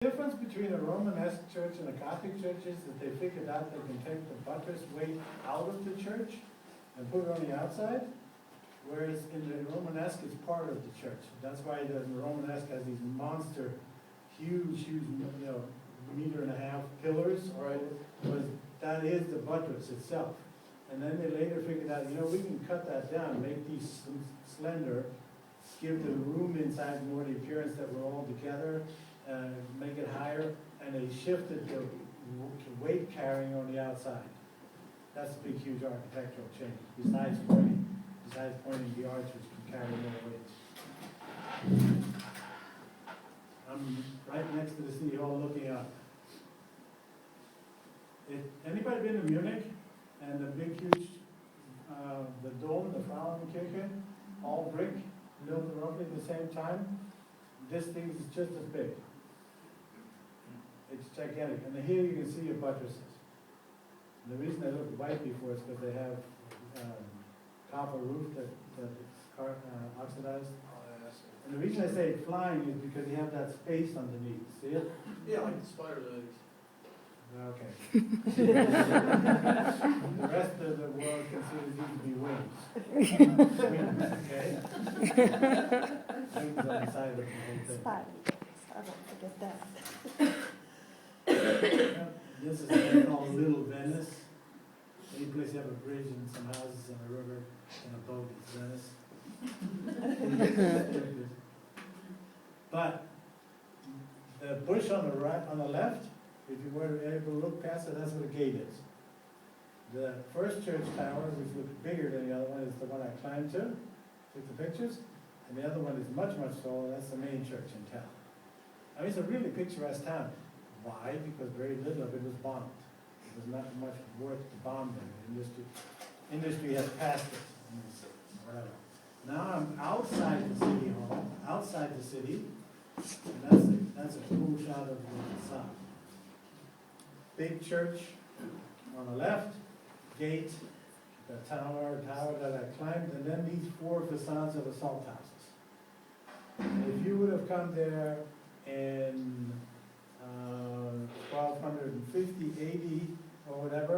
The difference between a Romanesque church and a Gothic church is that they figured out they can take the buttress weight out of the church and put it on the outside, whereas in the Romanesque it's part of the church. That's why the Romanesque has these monster, huge, meter and a half pillars. Right. Was that is the buttress itself. And then they later figured out, we can cut that down, make these slender, give the room inside more the appearance that we're all together, make it higher, and they shifted the weight carrying on the outside. That's a big, huge architectural change, besides pointing the arch, which can carry more weight. I'm right next to the City Hall looking up. Anybody been to Munich? And the big, huge, the dome, the Frauenkirche, all brick, built roughly at the same time. This thing is just as big. It's gigantic. And here you can see your buttresses. And the reason they look white before is because they have copper roof that's oxidized. And the reason I say flying is because you have that space underneath. See it? Yeah, like the spider legs. Okay. The rest of the world considers these to be wings. Wings, okay? Wings on the side of the whole thing. Spider. I don't forget that. This is what they call Little Venice. Any place you have a bridge and some houses and a river and a boat, it's Venice. But the bush on the right, on the left, if you were able to look past it, that's what a gate is. The first church tower, which looks bigger than the other one, is the one I climbed to, took the pictures, and the other one is much, much taller. That's the main church in town. I mean, it's a really picturesque town. Why? Because very little of it was bombed. It was not much worth to bomb them. The industry has passed it. Whatever. Now I'm outside the city hall, outside the city, and that's a cool shot of the south. Big church on the left, gate, the tower that I climbed, and then these four facades of the salt houses. And if you would have come there in 1250, 80, or whatever,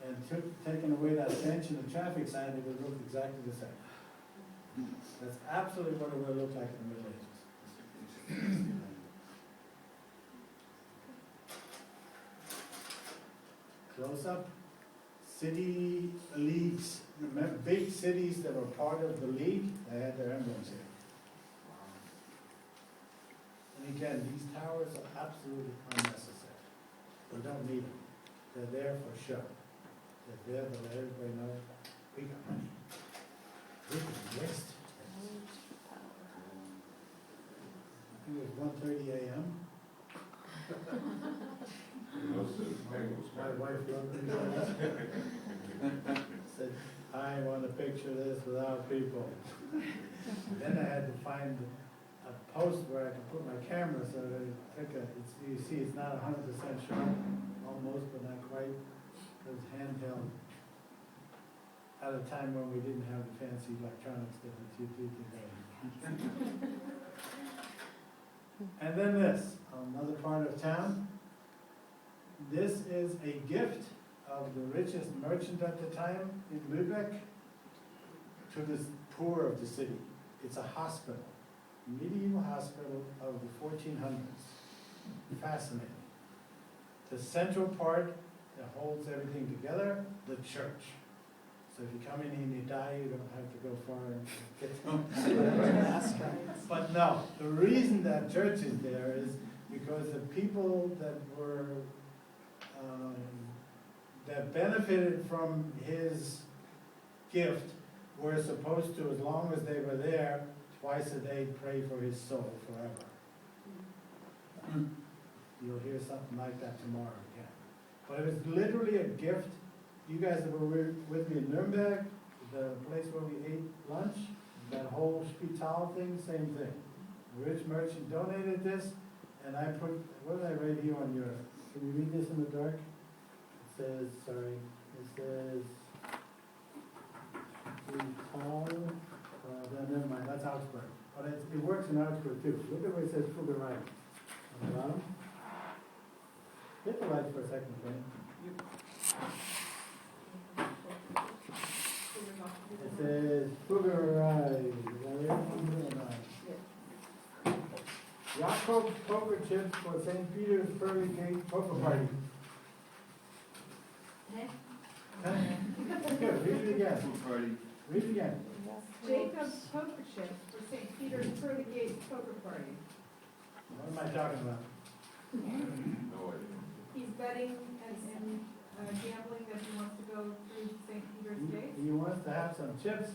and taken away that bench and the traffic sign, it would look exactly the same. That's absolutely what it would look like in the Middle Ages. Close up, city leagues, remember, big cities that were part of the league, they had their emblems here. And again, these towers are absolutely unnecessary. We don't need them. They're there for show. They're there to let everybody know we got money. We can waste. I think it was 1:30 a.m. My wife wrote me said, I want to picture this without people. Then I had to find a post where I could put my camera so that you see it's not 100% sharp, almost, but not quite. It was handheld at a time when we didn't have the fancy electronics that we do today. And then this, another part of town. This is a gift of the richest merchant at the time in Lübeck to the poor of the city. It's a hospital, medieval hospital of the 1400s. Fascinating. The central part that holds everything together, the church. So if you come in and you die, you don't have to go far and get home. But no, the reason that church is there is because the people that were that benefited from his gift were supposed to, as long as they were there, twice a day pray for his soul forever. You'll hear something like that tomorrow again. But it was literally a gift. You guys that were with me in Nuremberg, the place where we ate lunch, that whole Spital thing, same thing. A rich merchant donated this, and I put, what did I write here on your, can you read this in the dark? It says, Spital, never mind, that's Augsburg. But it works in Augsburg too. Look at where it says Fuggerei On the bottom. Hit the light for a second, Frank. It says Sugar Rise, is that it? Jacob poker chips for St. Peter's Pearly Gate Poker Party. Huh? Good, read it again, Party. read it again. Jacob's poker chips for St. Peter's Pearly Gates poker party. What am I talking about? No idea. He's betting and gambling that he wants to go through St. Peter's Gates. He wants to have some chips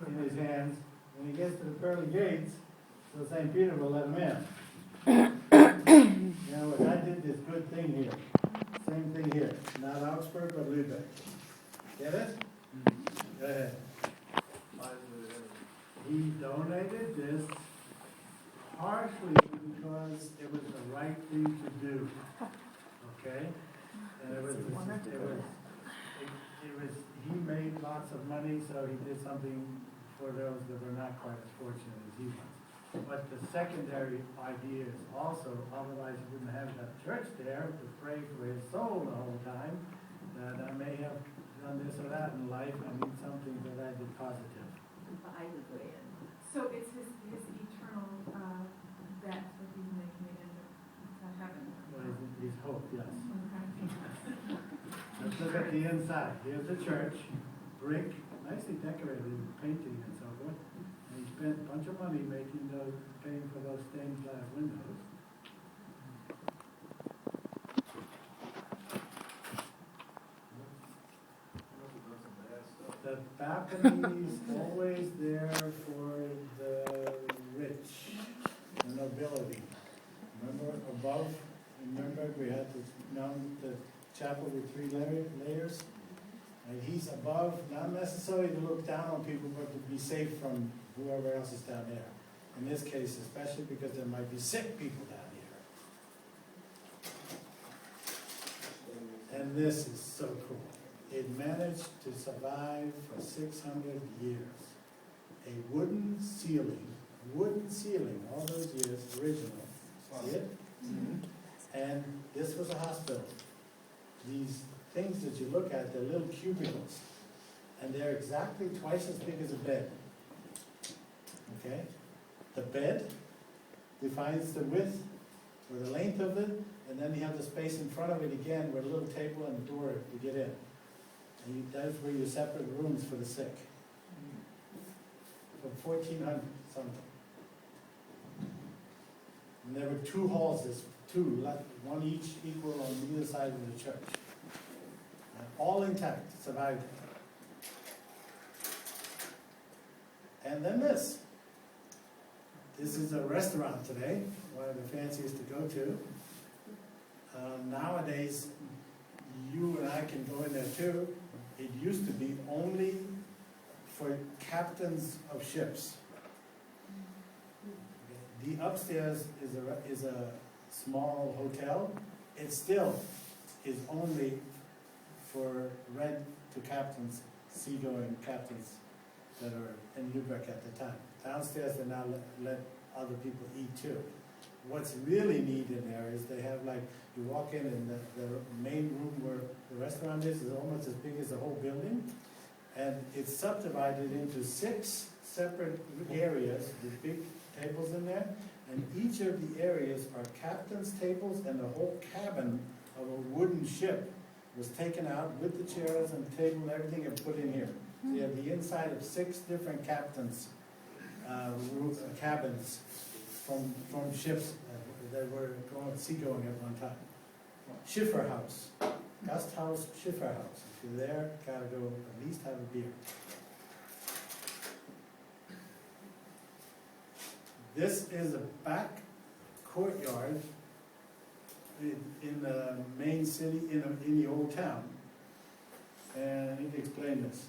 in his hands when he gets to the pearly gates, so St. Peter will let him in. You know, I did this good thing here. Same thing here. Not Augsburg, but Lübeck. Get it? Go ahead. He donated this partially because it was the right thing to do. Okay? And it was, he made lots of money, so he did something for those that were not quite as fortunate as he was. But the secondary idea is also, otherwise he wouldn't have that church there to pray for his soul the whole time, that I may have done this or that in life, I need something that I did positive. So it's his eternal bet that he's making it into heaven. Well, his hope, yes. Okay. Let's look at the inside. Here's the church, brick, nicely decorated, with painting and so forth. And he spent a bunch of money making those, paying for those stained glass windows. The balcony's always there for the rich, the nobility. Remember above, remember we had the chapel with 3 layers? And he's above, not necessarily to look down on people, but to be safe from whoever else is down there. In this case, especially because there might be sick people down here. And this is so cool. It managed to survive for 600 years. A wooden ceiling, all those years, original. See it? Mm-hmm. And this was a hospital. These things that you look at, they're little cubicles. And they're exactly twice as big as a bed. Okay? The bed defines the width or the length of it, and then you have the space in front of it again with a little table and a door to get in. And that's where you separate rooms for the sick. From 1400 something. And there were 2 halls, there's 2, one each equal on either side of the church. All intact, survived. And then this. This is a restaurant today, one of the fanciest to go to. Nowadays, you and I can go in there too. It used to be only for captains of ships. The upstairs is a small hotel. It still is only for rent to captains, seagoing captains that are in Lübeck at the time. Downstairs they now let other people eat too. What's really neat in there is they have like, you walk in and the main room where the restaurant is almost as big as the whole building. And it's subdivided into 6 separate areas with big tables in there. And each of the areas are captain's tables, and the whole cabin of a wooden ship was taken out with the chairs and table and everything and put in here. So you have the inside of 6 different captains' cabins from ships that were seagoing at one time. Schifferhaus, Gasthaus Schifferhaus. If you're there, gotta go at least have a beer. This is a back courtyard in the main city, in the old town. And I need to explain this.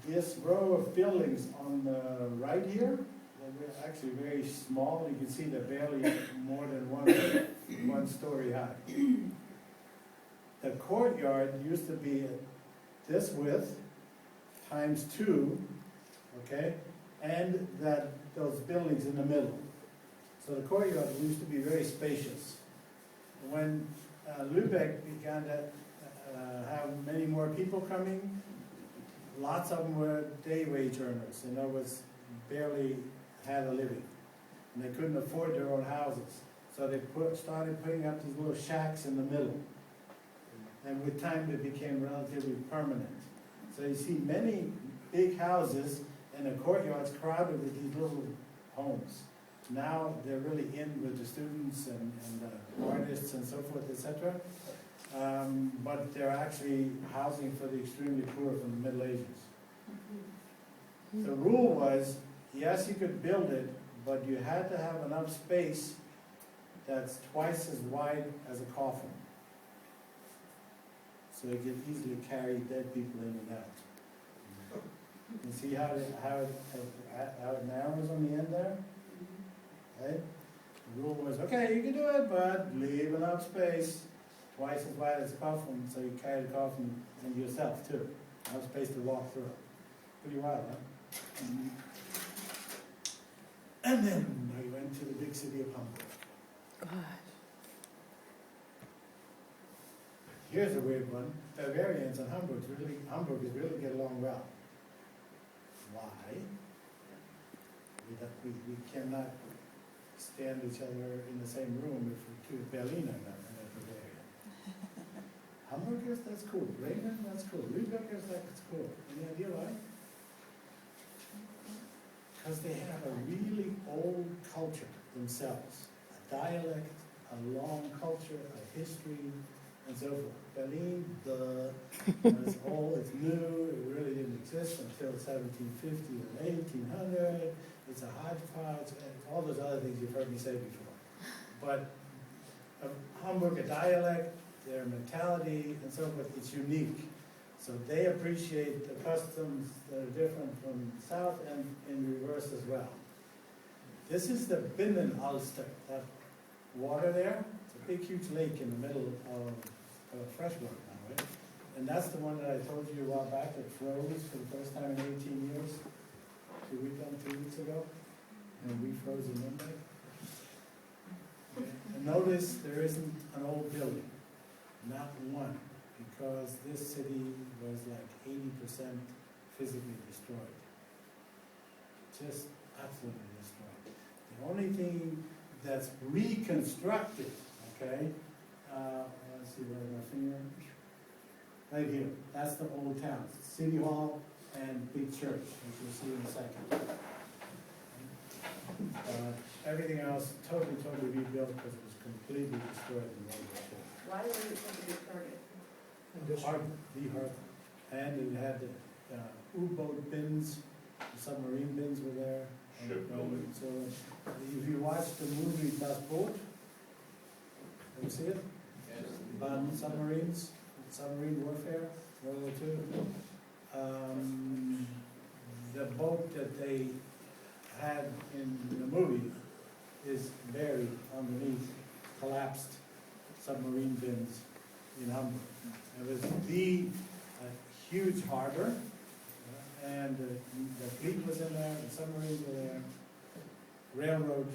This row of buildings on the right here, they're actually very small. You can see they're barely more than one story high. The courtyard used to be this width times 2, okay, and those buildings in the middle. So the courtyard used to be very spacious. When Lübeck began to have many more people coming, lots of them were day wage earners, in other words, barely had a living. And they couldn't afford their own houses. So they started putting up these little shacks in the middle. And with time, they became relatively permanent. So you see many big houses and the courtyards crowded with these little homes. Now they're really in with the students and artists and so forth, etc. But they're actually housing for the extremely poor from the Middle Ages. The rule was, yes, you could build it, but you had to have enough space that's twice as wide as a coffin. So you could easily carry dead people in and out. You see how it narrows on the end there? Right? The rule was, okay, you can do it, but leave enough space, twice as wide as a coffin, so you carry the coffin and yourself too. Enough space to walk through. Pretty wild, huh? And then I went to the big city of Hamburg. Here's a weird one. Bavarians and Hamburgers really get along well. Why? We cannot stand each other in the same room if we're two Berliner and Bavaria. Hamburgers, that's cool. Bremen, that's cool. Lübeckers, that's cool. Any idea why? Because they have a really old culture themselves. A dialect, a long culture, a history, and so forth. Berlin, it's old, it's new, it really didn't exist until 1750 or 1800. It's a hodgepodge, and all those other things you've heard me say before. But Hamburg, a dialect, their mentality, and so forth, it's unique. So they appreciate the customs that are different from the south and in reverse as well. This is the Binnenalster, that water there. It's a big, huge lake in the middle of freshwater now, right? And that's the one that I told you a while back that froze for the first time in 18 years. 2 weeks ago, and we froze in Nuremberg. And notice there isn't an old building, not one, because this city was like 80% physically destroyed. Just absolutely destroyed. The only thing that's reconstructed, okay, let's see where my finger, right here, that's the old town, City Hall and big church, which you'll see in a second. Everything else totally rebuilt because it was completely destroyed in World War II. Why were you supposed to be started? The harbor. And it had the U-boat bins, the submarine bins were there. Shipbuilding. So if you watch the movie Das Boot, have you seen it? Yes. About submarines, submarine warfare, World War II. The boat that they had in the movie is buried underneath collapsed submarine bins in Hamburg. It was the huge harbor, and the fleet was in there, the submarines were there, railroad,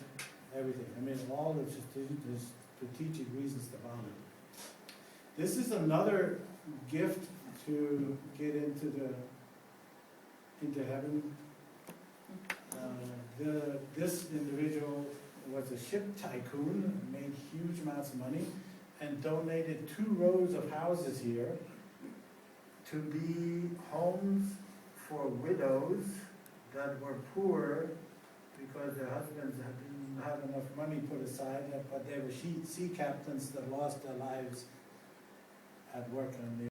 everything. I mean, all the strategic reasons to bomb it. This is another gift to get into heaven. This individual was a ship tycoon, made huge amounts of money, and donated 2 rows of houses here to be homes for widows that were poor because their husbands didn't have enough money put aside, but they were sea captains that lost their lives at work on the